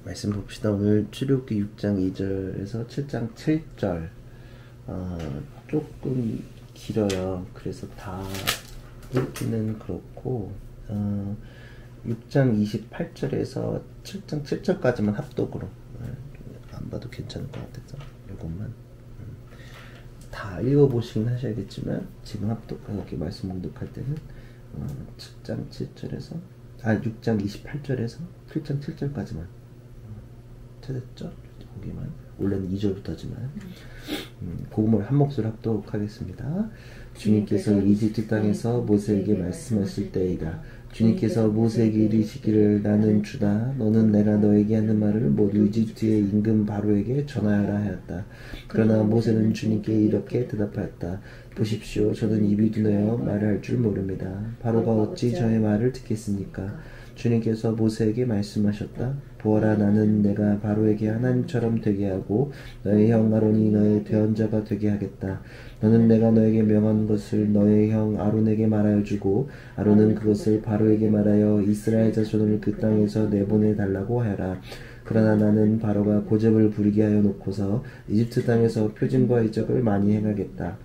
말씀 봅시다. 오늘 출애굽기 6장 2절에서 7장 7절 조금 길어요. 그래서 다 읽기는 그렇고 6장 28절에서 7장 7절까지만 합독으로 안 봐도 괜찮을 것 같아서 이것만 다 읽어보시긴 하셔야겠지만 지금 합독하고 말씀 봉독할 때는 7장 7절에서 6장 28절에서 7장 7절까지만 찾았죠? 거기만 원래는 2절부터지만 그것만 한 목소리 합독하겠습니다. 주님께서 이집트 땅에서 모세에게 말씀하실 때이다. 주님께서 모세에게 이르시기를 나는 주다. 너는 내가 너에게 하는 말을 모두 이집트의 임금 바로에게 전하여라 하였다. 그러나 모세는 주님께 이렇게 대답하였다. 보십시오. 저는 입이 둔하여 말을 할 줄 모릅니다. 바로가 어찌 저의 말을 듣겠습니까? 주님께서 모세에게 말씀하셨다. 보아라, 나는 내가 바로에게 하나님처럼 되게 하고 너의 형 아론이 너의 대언자가 되게 하겠다. 너는 내가 너에게 명한 것을 너의 형 아론에게 말하여 주고 아론은 그것을 바로에게 말하여 이스라엘 자손을 그 땅에서 내보내 달라고 하여라. 그러나 나는 바로가 고집을 부리게 하여 놓고서 이집트 땅에서 표징과 이적을 많이 행하겠다.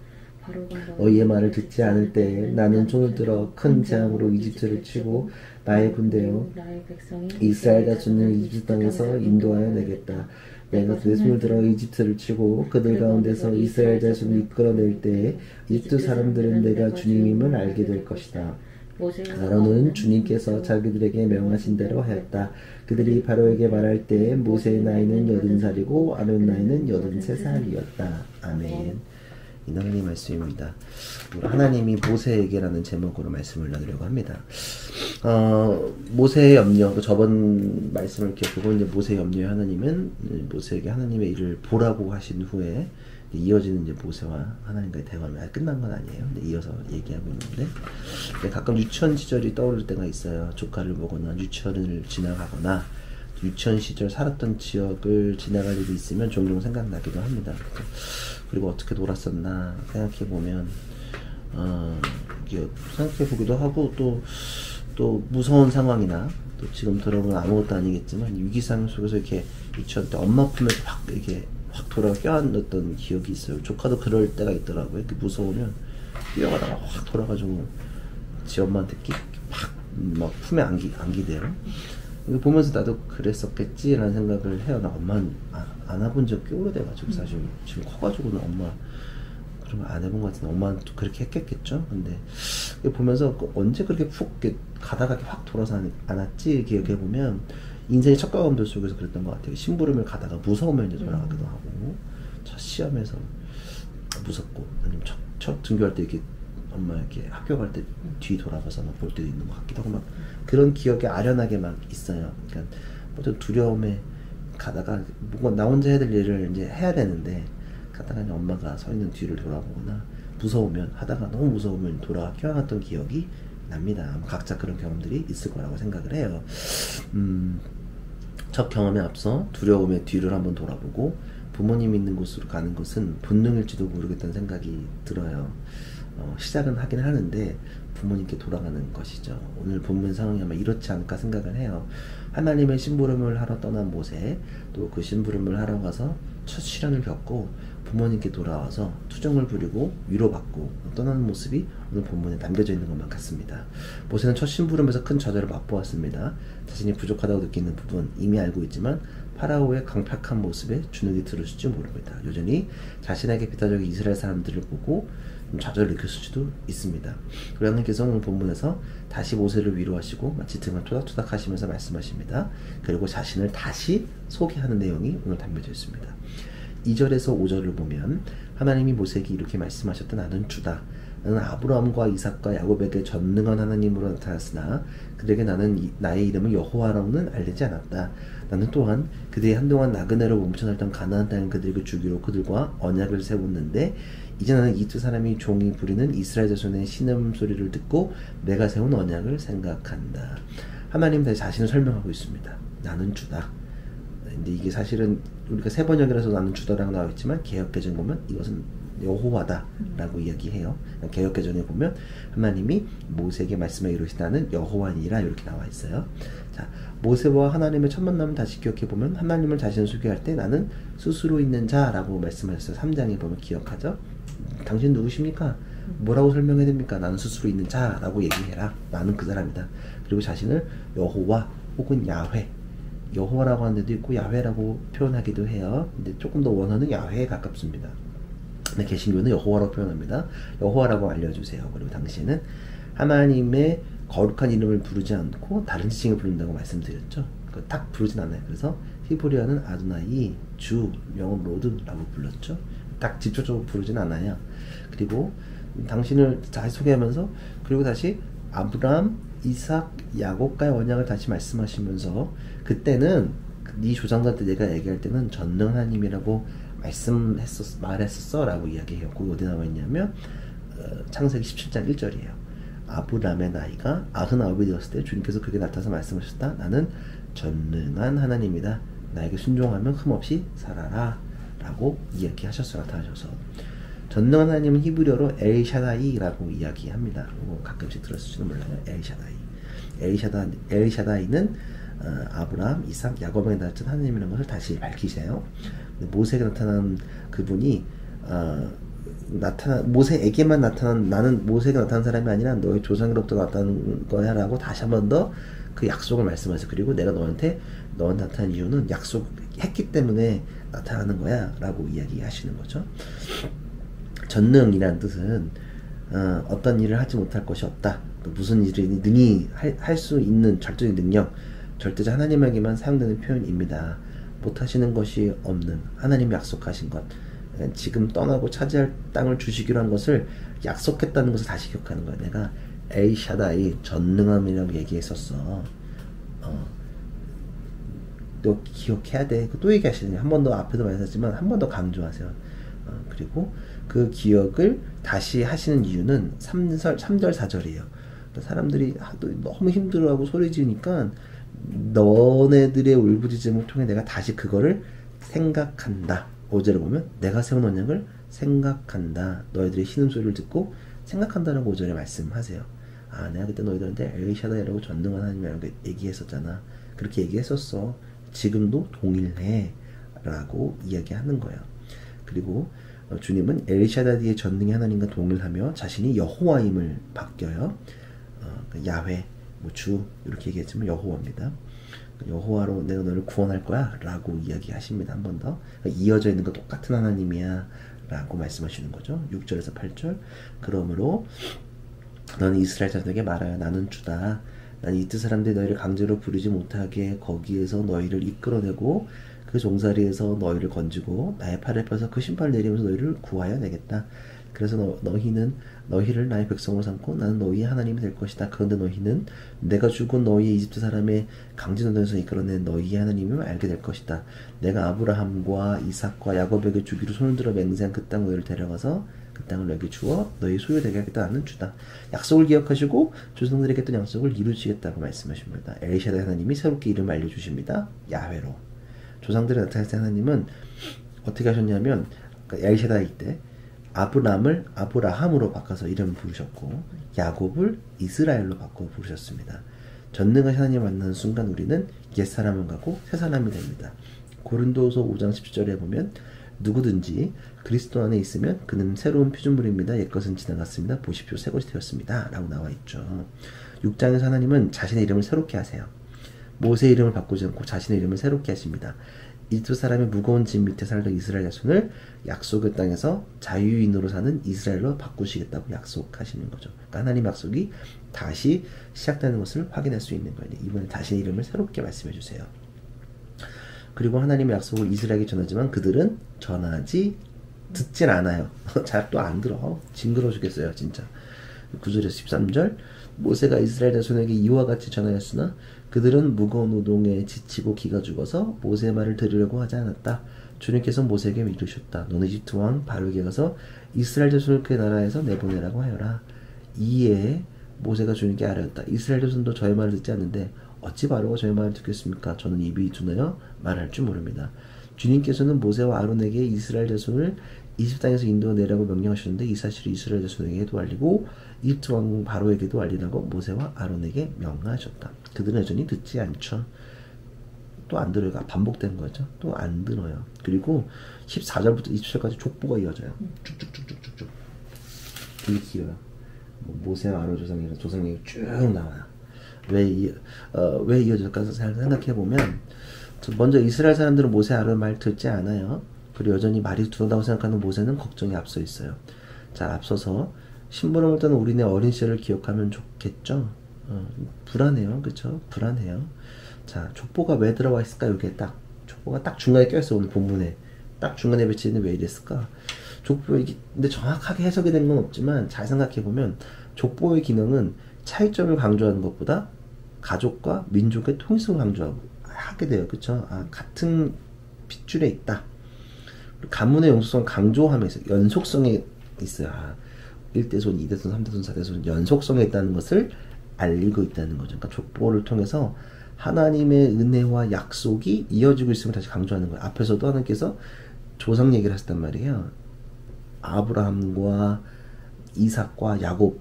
너희의 말을 듣지 않을 때에 나는 손을 들어 큰 재앙으로 이집트를 치고 나의 군대요 이스라엘 자손을 이집트 땅에서 인도하여 내겠다. 내가 내 손을 들어 이집트를 치고 그들 가운데서 이스라엘 자손을 이끌어낼 때에 이집트 사람들은 내가 주님임을 알게 될 것이다. 아론은 주님께서 자기들에게 명하신 대로 하였다. 그들이 바로에게 말할 때에 모세의 나이는 80살이고 아론 나이는 83살이었다. 아멘. 이 하나님 말씀입니다. 하나님이 모세에게라는 제목으로 말씀을 나누려고 합니다. 모세의 염려, 저번 말씀을 기억하고 이제 모세의 염려의 하나님은 모세에게 하나님의 일을 보라고 하신 후에 이어지는 이제 모세와 하나님과의 대화가 끝난 건 아니에요. 근데 이어서 얘기하고 있는데 가끔 유치원 시절이 떠오를 때가 있어요. 조카를 보거나 유치원을 지나가거나 유치원 시절 살았던 지역을 지나갈 일이 있으면 종종 생각나기도 합니다. 그리고 어떻게 놀았었나 생각해보면 생각해보기도 하고 또 무서운 상황이나 또 지금 들어보면 아무것도 아니겠지만 위기상 속에서 이렇게 유치원 때 엄마 품에 확 돌아가 껴안았던 기억이 있어요. 조카도 그럴 때가 있더라고요. 이렇게 무서우면 뛰어가다가 확 돌아가지고 지 엄마한테 막 품에 안기대요. 이거 보면서 나도 그랬었겠지라는 생각을 해요. 나 엄마는 안아본 적 꽤 오래돼가지고 사실 지금 커가지고는 엄마 그런 거 안 해본 것 같은데 엄마는 또 그렇게 했겠죠. 근데 보면서 언제 그렇게 푹 가다가 확 돌아서 안았지 기억해보면 인생의 첫 경험들 속에서 그랬던 것 같아요. 심부름을 가다가 무서우면 이제 돌아가기도 하고 첫 시험에서 무섭고 아니면 첫 등교할 때 이렇게 엄마 이렇게 학교 갈 때 뒤 돌아봐서 막 볼 때도 있는 것 같기도 하고 막 그런 기억이 아련하게 막 있어요. 그러니까 어떤 두려움에 가다가 뭔가 나 혼자 해야 될 일을 이제 해야 되는데 가다가 이제 엄마가 서 있는 뒤를 돌아보거나 무서우면 하다가 너무 무서우면 돌아가 껴안았던 기억이 납니다. 각자 그런 경험들이 있을 거라고 생각을 해요. 첫 경험에 앞서 두려움의 뒤를 한번 돌아보고 부모님 있는 곳으로 가는 것은 본능일지도 모르겠다는 생각이 들어요. 시작은 하긴 하는데 부모님께 돌아가는 것이죠. 오늘 본문 상황이 아마 이렇지 않을까 생각을 해요. 하나님의 심부름을 하러 떠난 모세, 또 그 심부름을 하러 가서 첫 시련을 겪고 부모님께 돌아와서 투정을 부리고 위로받고 떠나는 모습이 오늘 본문에 남겨져 있는 것만 같습니다. 모세는 첫 심부름에서 큰 좌절을 맛보았습니다. 자신이 부족하다고 느끼는 부분 이미 알고 있지만 파라오의 강팍한 모습에 주눅이 들었을지 모릅니다. 여전히 자신에게 비타적인 이스라엘 사람들을 보고 좌절을 느꼈을지도 있습니다. 그리고 하나님께서 오늘 본문에서 다시 모세를 위로하시고 마치 등을 토닥토닥 하시면서 말씀하십니다. 그리고 자신을 다시 소개하는 내용이 오늘 담겨져 있습니다. 2절에서 5절을 보면 하나님이 모세에게 이렇게 말씀하셨다. 나는 주다. 나는 아브라함과 이삭과 야곱에게 전능한 하나님으로 나타났으나 그들에게 나의 이름을 여호와라고는 알리지 않았다. 나는 또한 그들이 한동안 나그네로 멈춰살던 가나안 땅을 그들에게 주기로 그들과 언약을 세웠는데 이제 나는 이집트 사람이 종이 부리는 이스라엘 자손의 신음소리를 듣고 내가 세운 언약을 생각한다. 하나님 다시 자신을 설명하고 있습니다. 나는 주다. 근데 이게 사실은 우리가 세 번역이라서 나는 주다라고 나와 있지만 개역개정 보면 이것은 여호와다라고 이야기해요. 개역개정에 보면 하나님이 모세에게 말씀해 이르시다는 여호와니라 이렇게 나와 있어요. 자, 모세와 하나님의 첫 만남을 다시 기억해보면 하나님을 자신을 소개할 때 나는 스스로 있는 자라고 말씀하셨어요. 3장에 보면 기억하죠? 당신 누구십니까? 뭐라고 설명해야 됩니까? 나는 스스로 있는 자라고 얘기해라. 나는 그 사람이다. 그리고 자신을 여호와 혹은 야훼, 여호와라고 하는 데도 있고 야훼라고 표현하기도 해요. 근데 조금 더 원어는 야훼에 가깝습니다. 근데 개신교는 여호와라고 표현합니다. 여호와라고 알려주세요. 그리고 당신은 하나님의 거룩한 이름을 부르지 않고 다른 지칭을 부른다고 말씀드렸죠. 딱 부르진 않아요. 그래서 히브리어는 아도나이, 주, 영어 로드라고 불렀죠. 딱 직접적으로 부르진 않아요. 그리고 당신을 다시 소개하면서 그리고 다시 아브라함, 이삭, 야곱과의 언약을 다시 말씀하시면서 그때는 네 조상들한테 내가 얘기할 때는 전능 하나님이라고 말했었어 라고 이야기해요. 그게 어디 나와 있냐면 창세기 17장 1절이에요. 아브라함의 나이가 99이 되었을 때 주님께서 그에게 나타나서 말씀하셨다. 나는 전능한 하나님이다. 나에게 순종하면 흠없이 살아라 라고 이야기하셨어요. 나타나셔서 전능한 하나님은 히브리어로 엘샤다이라고 이야기합니다. 가끔씩 들었을지도 몰라요. 엘샤다이는 아브라함, 이삭, 야곱에게 나타난 하나님이라는 것을 다시 밝히세요. 모세에게 나타난 그분이 모세에게만 나타난, 나는 모세에게 나타난 사람이 아니라 너의 조상으로부터 나타난 거야 라고 다시 한 번 더 그 약속을 말씀하세요. 그리고 내가 너한테 나타난 이유는 약속했기 때문에 나타나는 거야 라고 이야기하시는 거죠. 전능이라는 뜻은 어떤 일을 하지 못할 것이 없다. 또 무슨 일을 능히 할 수 있는 절대적인 능력, 절대적 하나님에게만 사용되는 표현입니다. 못하시는 것이 없는 하나님이 약속하신 것, 지금 떠나고 차지할 땅을 주시기로 한 것을 약속했다는 것을 다시 기억하는 거야. 내가 엘샤다이 전능함이라고 얘기했었어. 너 기억해야 돼. 또 얘기하시네요. 한 번 더 앞에도 말했지만 한 번 더 강조하세요. 그리고 그 기억을 다시 하시는 이유는 3절 4절이에요. 사람들이 너무 힘들어하고 소리 지르니까 너네들의 울부짖음을 통해 내가 다시 그거를 생각한다. 5절을 보면 내가 세운 언약을 생각한다. 너희들의 신음소리를 듣고 생각한다라고 5절에 말씀하세요. 아, 내가 그때 너희들한테 엘샤다이라고 전능한 하나님이라고 얘기했었잖아. 그렇게 얘기했었어. 지금도 동일해 라고 이야기하는 거예요. 그리고 주님은 엘샤다이의 전능의 하나님과 동일하며 자신이 여호와임을 바뀌어요. 야훼, 주 이렇게 얘기했지만 여호와입니다. 여호와로 내가 너를 구원할 거야 라고 이야기하십니다. 한 번 더 이어져 있는 거 똑같은 하나님이야 라고 말씀하시는 거죠. 6절에서 8절 그러므로 너는 이스라엘 자손에게 말하여 나는 주다. 나는 이뜻 사람들이 너희를 강제로 부르지 못하게 거기에서 너희를 이끌어내고 그 종살이에서 너희를 건지고 나의 팔을 펴서 그 심판을 내리면서 너희를 구하여 내겠다. 그래서 너희를 나의 백성으로 삼고 나는 너희의 하나님이 될 것이다. 그런데 너희는 내가 죽은 너희의 이집트 사람의 강제노동에서 이끌어낸 너희의 하나님임을 알게 될 것이다. 내가 아브라함과 이삭과 야곱에게 주기로 손을 들어 맹세한 그 땅 너희를 데려가서 그 땅을 너희에게 주어 너희 소유되게 하겠다. 나는 주다. 약속을 기억하시고 조상들에게 했던 약속을 이루시겠다고 말씀하십니다. 엘샤다이 하나님이 새롭게 이름을 알려주십니다. 야훼로. 조상들의 나타났을 하나님은 어떻게 하셨냐면 엘샤다이 때 아브람을 아브라함으로 바꿔서 이름을 부르셨고 야곱을 이스라엘로 바꿔 부르셨습니다. 전능한 하나님을 만나는 순간 우리는 옛사람은 가고 새사람이 됩니다. 고린도서 5장 17절에 보면 누구든지 그리스도 안에 있으면 그는 새로운 피조물입니다. 옛것은 지나갔습니다. 보십시오. 새것이 되었습니다. 라고 나와 있죠. 6장에서 하나님은 자신의 이름을 새롭게 하세요. 모세의 이름을 바꾸지 않고 자신의 이름을 새롭게 하십니다. 이집트 사람의 무거운 짐 밑에 살던 이스라엘 자손을 약속의 땅에서 자유인으로 사는 이스라엘로 바꾸시겠다고 약속하시는 거죠. 그러니까 하나님 약속이 다시 시작되는 것을 확인할 수 있는 거예요. 이번에 자신의 이름을 새롭게 말씀해 주세요. 그리고 하나님의 약속을 이스라엘에게 전하지만 그들은 듣진 않아요. 잘 또 안 들어. 징그러워 죽겠어요 진짜. 9절에서 13절 모세가 이스라엘 자손에게 이와 같이 전하였으나 그들은 무거운 노동에 지치고 기가 죽어서 모세의 말을 들으려고 하지 않았다. 주님께서 모세에게 이르셨다. 너는 이집트 왕 바로에게 가서 이스라엘 자손을 그의 나라에서 내보내라고 하여라. 이에 모세가 주님께 아뢰었다. 이스라엘 자손도 저의 말을 듣지 않는데 어찌 바로가 저의 말을 듣겠습니까? 저는 입이 둔하여 말할 줄 모릅니다. 주님께서는 모세와 아론에게 이스라엘 자손을 이집트 땅에서 인도내라고 명령하셨는데 이 사실을 이스라엘 자손에게도 알리고 이집트 왕 바로에게도 알리라고 모세와 아론에게 명하셨다. 그들은 여전히 듣지 않죠. 또 안 들어요. 반복되는 거죠. 또 안 들어요. 그리고 14절부터 20절까지 족보가 이어져요. 쭉쭉쭉쭉쭉쭉. 되게 길어요. 모세와 아론 조상님이 쭉 나와요. 왜 이어질까 생각해보면, 먼저 이스라엘 사람들은 모세 아론 말 듣지 않아요. 그리고 여전히 말이 두렵다고 생각하는 모세는 걱정이 앞서 있어요. 자, 앞서서 심부름을 떠는 우리네 어린 시절을 기억하면 좋겠죠. 불안해요. 그쵸? 불안해요. 자, 족보가 왜 들어와 있을까? 여기에 족보가 딱 중간에 껴있어. 오늘 본문에 딱 중간에 배치했는데 왜 이랬을까? 근데 정확하게 해석이 된 건 없지만 잘 생각해보면 족보의 기능은 차이점을 강조하는 것보다 가족과 민족의 통일성을 강조하게 돼요. 그쵸? 같은 핏줄에 있다. 가문의 영속성을 강조하면서 연속성에 있어요. 1대손, 2대손, 3대손, 4대손 연속성에 있다는 것을 알리고 있다는 거죠. 그러니까 족보를 통해서 하나님의 은혜와 약속이 이어지고 있음을 다시 강조하는 거예요. 앞에서도 하나님께서 조상 얘기를 하셨단 말이에요. 아브라함과 이삭과 야곱,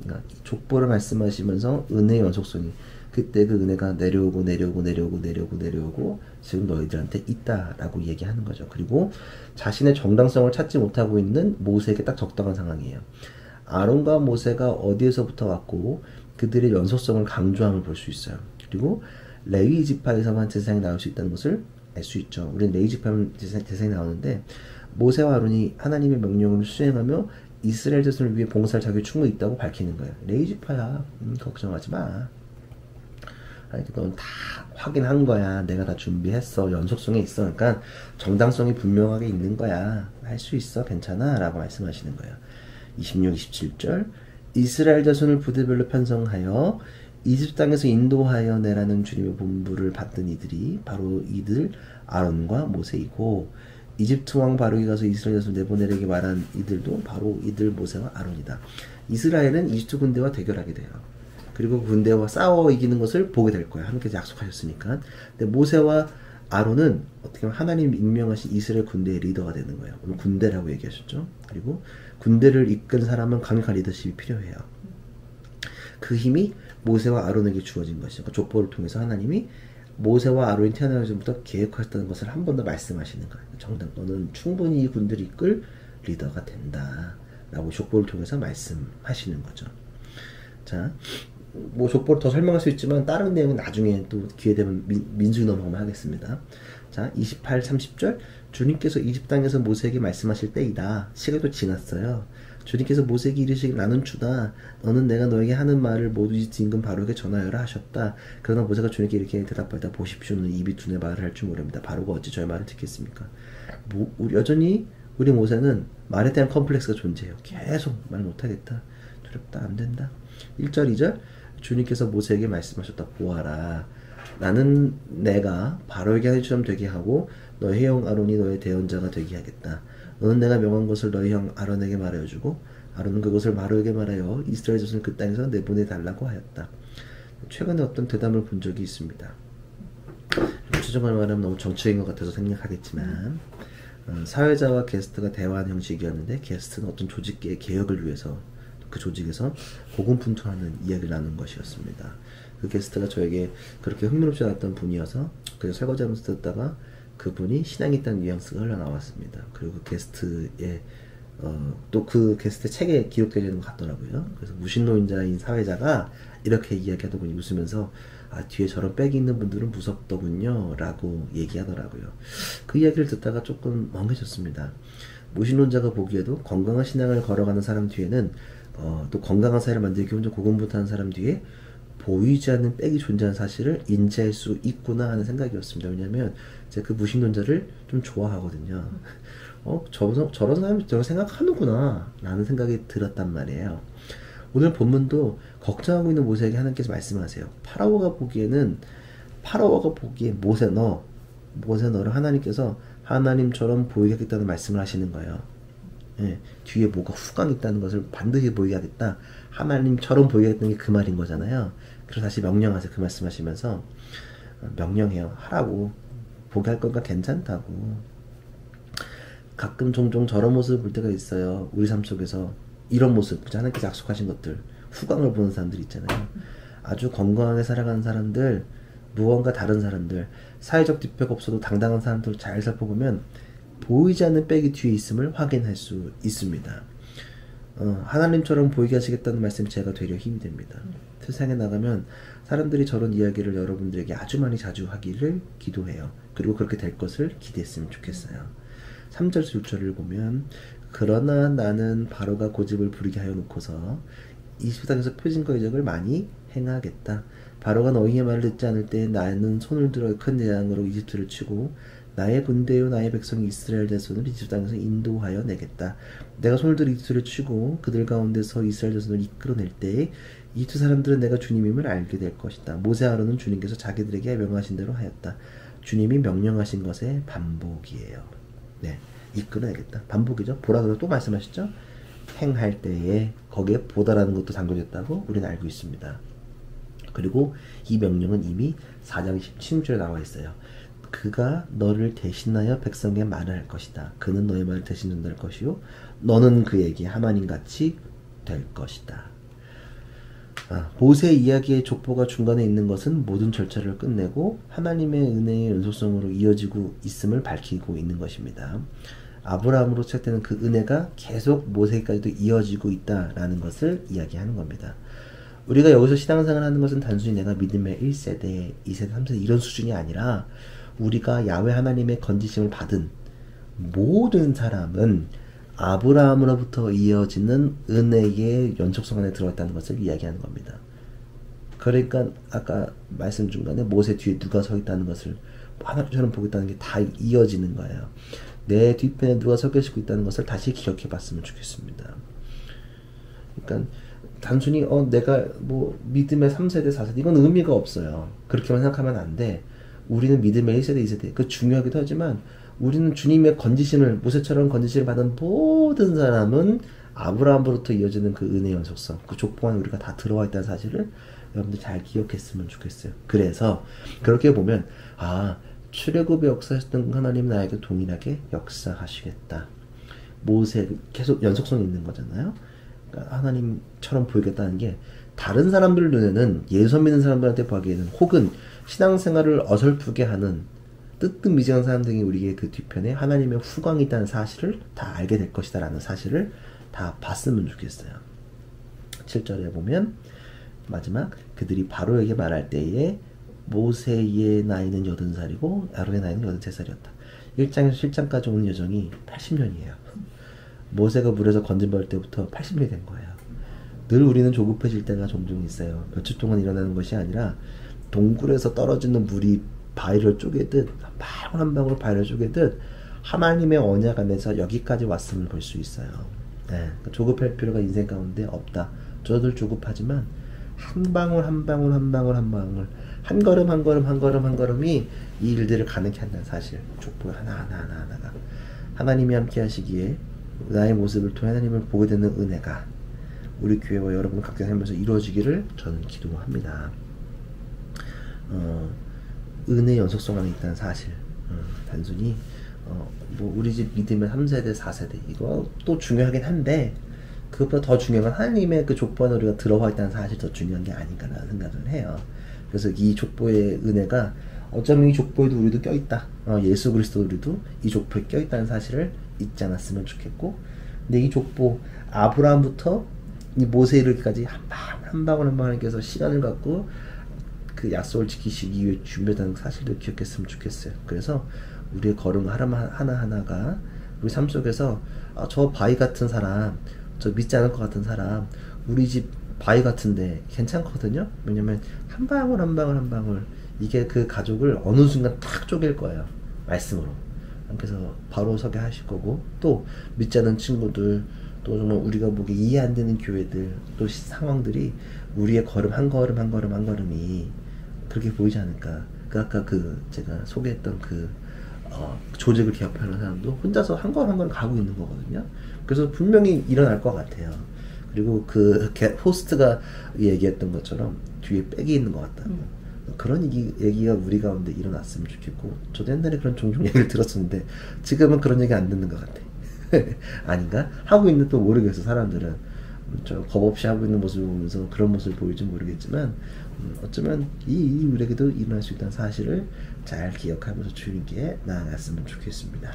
그러니까 족보를 말씀하시면서 은혜의 연속성이, 그때 그 은혜가 내려오고 지금 너희들한테 있다라고 얘기하는 거죠. 그리고 자신의 정당성을 찾지 못하고 있는 모세에게 딱 적당한 상황이에요. 아론과 모세가 어디에서부터 왔고 그들의 연속성을 강조함을 볼 수 있어요. 그리고 레위 지파에서만 제사장이 나올 수 있다는 것을 알 수 있죠. 우리는 레위 지파면 제사장이 나오는데 모세와 아론이 하나님의 명령을 수행하며 이스라엘 자손을 위해 봉사할 자격이 충분히 있다고 밝히는 거예요. 레위 지파야, 걱정하지 마. 아니, 넌 다 확인한 거야. 내가 다 준비했어. 연속성에 있어. 그러니까 정당성이 분명하게 있는 거야. 할 수 있어. 괜찮아. 라고 말씀하시는 거예요. 26, 27절 이스라엘 자손을 부대별로 편성하여 이집트 땅에서 인도하여 내라는 주님의 본부를 받던 이들이 바로 이들 아론과 모세이고, 이집트 왕 바로가 가서 이스라엘 자손 내보내려게 말한 이들도 바로 이들 모세와 아론이다. 이스라엘은 이집트 군대와 대결하게 돼요. 그리고 군대와 싸워 이기는 것을 보게 될 거야. 하나님께서 약속하셨으니까. 근데 모세와 아론은 어떻게 보면 하나님이 임명하신 이스라엘 군대의 리더가 되는 거예요. 오늘 군대라고 얘기하셨죠. 그리고 군대를 이끈 사람은 강력한 리더십이 필요해요. 그 힘이 모세와 아론에게 주어진 것이죠. 그러니까 족보를 통해서 하나님이 모세와 아론이 태어나기 전부터 계획하셨다는 것을 한 번 더 말씀하시는 거예요. 정당, 너는 충분히 이 군대를 이끌 리더가 된다. 라고 족보를 통해서 말씀하시는 거죠. 자, 족보를 더 설명할 수 있지만 다른 내용은 나중에 또 기회 되면 민수기 넘어가면 하겠습니다. 자, 28, 30절 주님께서 이집트 땅에서 모세에게 말씀하실 때이다. 시간도 지났어요. 주님께서 모세에게 이르시길 나는 주다. 너는 내가 너에게 하는 말을 모두 이집트 임금 바로에게 전하여라 하셨다. 그러나 모세가 주님께 이렇게 대답하였다. 보십시오. 너는 입이 두뇌 말을 할 줄 모릅니다. 바로가 어찌 저의 말을 듣겠습니까? 여전히 우리 모세는 말에 대한 컴플렉스가 존재해요. 계속 말 못하겠다. 두렵다. 안 된다. 1절, 2절 주님께서 모세에게 말씀하셨다. 보아라. 나는 내가 바로에게 하는 처럼 되게 하고 너의 형 아론이 너의 대언자가 되게 하겠다. 너는 내가 명한 것을 너희 형 아론에게 말하여주고 아론은 그것을 바로에게 말하여 이스라엘 자손을 그 땅에서 내보내달라고 하였다. 최근에 어떤 대담을 본 적이 있습니다. 구체적으로 말하면 너무 정치적인 것 같아서 생략하겠지만 사회자와 게스트가 대화하는 형식이었는데 게스트는 어떤 조직의 개혁을 위해서 그 조직에서 고군분투하는 이야기를 나눈 것이었습니다. 그 게스트가 저에게 그렇게 흥미롭지 않았던 분이어서 그래서 설거지하면서 듣다가 그분이 신앙이 있다는 뉘앙스가 흘러나왔습니다. 그리고 그 게스트의 또 그 게스트 책에 기록되어 있는 것 같더라고요. 그래서 무신론자인 사회자가 이렇게 이야기하더군요. 웃으면서 뒤에 저런 백이 있는 분들은 무섭더군요 라고 얘기하더라고요. 그 이야기를 듣다가 조금 멍해졌습니다. 무신론자가 보기에도 건강한 신앙을 걸어가는 사람 뒤에는 또 건강한 사회를 만들기 혼자 고군분투하는 사람 뒤에 보이지 않는 백이 존재하는 사실을 인지할 수 있구나 하는 생각이었습니다. 왜냐하면 제가 그 무신론자를 좀 좋아하거든요. 저런 사람이 저런 생각하는구나 라는 생각이 들었단 말이에요. 오늘 본문도 걱정하고 있는 모세에게 하나님께서 말씀하세요. 파라오가 보기에 모세 너를 하나님께서 하나님처럼 보이게 하겠다는 말씀을 하시는 거예요. 예, 뒤에 뭐가 후광이 있다는 것을 반드시 보이게 하겠다. 하나님처럼 보이게 하겠다는 게 그 말인 거잖아요. 그래서 다시 명령하세요. 그 말씀하시면서 명령해요. 하라고. 보게 할 거니까 괜찮다고. 가끔 종종 저런 모습을 볼 때가 있어요. 우리 삶 속에서 이런 모습, 하나님께서 약속하신 것들, 후광을 보는 사람들 있잖아요. 아주 건강하게 살아가는 사람들, 무언가 다른 사람들, 사회적 뒷배가 없어도 당당한 사람들 잘 살펴보면 보이지 않는 백이 뒤에 있음을 확인할 수 있습니다. 하나님처럼 보이게 하시겠다는 말씀이 제가 되려 힘이 됩니다. 세상에 나가면 사람들이 저런 이야기를 여러분들에게 아주 많이 자주 하기를 기도해요. 그리고 그렇게 될 것을 기대했으면 좋겠어요. 3절 6절을 보면 그러나 나는 바로가 고집을 부리게 하여 놓고서 이집트에서 표징과 이적을 많이 행하겠다. 바로가 너희의 말을 듣지 않을 때 나는 손을 들어 큰 재앙으로 이집트를 치고 나의 군대요 나의 백성 이스라엘 자손을 이집트 땅에서 인도하여 내겠다. 내가 손을 들어 이집트를 치고 그들 가운데서 이스라엘 자손을 이끌어낼 때에 이집트 사람들은 내가 주님임을 알게 될 것이다. 모세 아론은 주님께서 자기들에게 명하신 대로 하였다. 주님이 명령하신 것의 반복이에요. 네, 이끌어내겠다. 반복이죠. 보라고 또 말씀하셨죠. 행할 때에 거기에 보다라는 것도 담겨졌다고 우리는 알고 있습니다. 그리고 이 명령은 이미 4장 17절에 나와 있어요. 그가 너를 대신하여 백성에게 말을 할 것이다. 그는 너의 말을 대신 전달할 것이요 너는 그에게 하나님같이 될 것이다. 모세 이야기의 족보가 중간에 있는 것은 모든 절차를 끝내고 하나님의 은혜의 연속성으로 이어지고 있음을 밝히고 있는 것입니다. 아브라함으로 시작되는 그 은혜가 계속 모세까지도 이어지고 있다라는 것을 이야기하는 겁니다. 우리가 여기서 신앙생활 하는 것은 단순히 내가 믿음의 1세대, 2세대, 3세대 이런 수준이 아니라 우리가 야훼 하나님의 건지심을 받은 모든 사람은 아브라함으로부터 이어지는 은혜의 연속성 안에 들어있다는 것을 이야기하는 겁니다. 그러니까 아까 말씀 중간에 모세 뒤에 누가 서 있다는 것을 하나님처럼 보겠다는 게 다 이어지는 거예요. 내 뒤편에 누가 서 계시고 있다는 것을 다시 기억해 봤으면 좋겠습니다. 그러니까 단순히 내가 뭐 믿음의 3세대, 4세대 이건 의미가 없어요. 그렇게만 생각하면 안 돼. 우리는 믿음의 1세대, 2세대 그 중요하기도 하지만 우리는 주님의 건지심을 모세처럼 건지심을 받은 모든 사람은 아브라함으로부터 이어지는 그 은혜의 연속성 그 족보 안에 우리가 다 들어와 있다는 사실을 여러분들 잘 기억했으면 좋겠어요. 그래서 그렇게 보면 출애굽의 역사하셨던 하나님은 나에게 동일하게 역사하시겠다. 모세 계속 연속성이 있는 거잖아요. 그러니까 하나님처럼 보이겠다는 게 다른 사람들 눈에는 예수 믿는 사람들한테 보기에는 혹은 신앙생활을 어설프게 하는 뜨뜻미지한 사람들이 우리의 그 뒤편에 하나님의 후광이 있다는 사실을 다 알게 될 것이다 라는 사실을 다 봤으면 좋겠어요. 7절에 보면 마지막 그들이 바로에게 말할 때에 모세의 나이는 80살이고 아론의 나이는 83살이었다. 1장에서 7장까지 오는 여정이 80년이에요. 모세가 물에서 건진받을 때부터 80년이 된 거예요. 늘 우리는 조급해질 때가 종종 있어요. 몇 주 동안 일어나는 것이 아니라 동굴에서 떨어지는 물이 바위를 쪼개듯 한 방울 한 방울 바위를 쪼개듯 하나님의 언약 안에서 여기까지 왔음을 볼 수 있어요. 네, 조급할 필요가 인생 가운데 없다. 저들 조급하지만 한 방울 한 방울 한 방울 한 방울 한 걸음 한 걸음 한 걸음 한 걸음이 이 일들을 가능케 한다는 사실. 족보가 하나가 하나님이 함께 하시기에 나의 모습을 통해 하나님을 보게 되는 은혜가 우리 교회와 여러분 각자 살면서 이루어지기를 저는 기도합니다. 은혜의 연속성 안에 있다는 사실. 단순히 뭐 우리 집 믿음의 3세대 4세대 이거 또 중요하긴 한데 그것보다 더 중요한 건 하나님의 그 족보 안에 우리가 들어와 있다는 사실이 더 중요한 게 아닌가라는 생각을 해요. 그래서 이 족보의 은혜가 어쩌면 이 족보에도 우리도 껴있다. 예수 그리스도 우리도 이 족보에 껴있다는 사실을 잊지 않았으면 좋겠고, 근데 이 족보 아브라함부터 이 모세에 이르기까지 한 방울 한 방울께서 시간을 갖고 그 약속을 지키시기 위해 준비했다는 사실을 기억했으면 좋겠어요. 그래서 우리의 걸음 하나하나가 우리 삶 속에서 저 바위 같은 사람, 저 믿지 않을 것 같은 사람, 우리 집 바위 같은데 괜찮거든요. 왜냐면 한 방울 한 방울 한 방울 이게 그 가족을 어느 순간 탁 쪼갤 거예요. 말씀으로. 그래서 바로 서게 하실 거고, 또 믿지 않는 친구들, 또 정말 우리가 보기에 이해 안 되는 교회들, 또 상황들이 우리의 걸음 한 걸음 한 걸음 한 걸음이 그렇게 보이지 않을까. 아까 제가 소개했던 조직을 개혁하는 사람도 혼자서 한 걸음 한 걸음 가고 있는 거거든요. 그래서 분명히 일어날 것 같아요. 그리고 호스트가 얘기했던 것처럼 뒤에 백이 있는 것 같다. 그런 얘기가 우리 가운데 일어났으면 좋겠고, 저도 옛날에 그런 종종 얘기를 들었었는데 지금은 그런 얘기 안 듣는 것 같아. 아닌가? 하고 있는 또 모르겠어. 사람들은 좀 겁없이 하고 있는 모습을 보면서 그런 모습을 보일지 모르겠지만 어쩌면 이 우리에게도 일어날 수 있다는 사실을 잘 기억하면서 주님께 나아갔으면 좋겠습니다.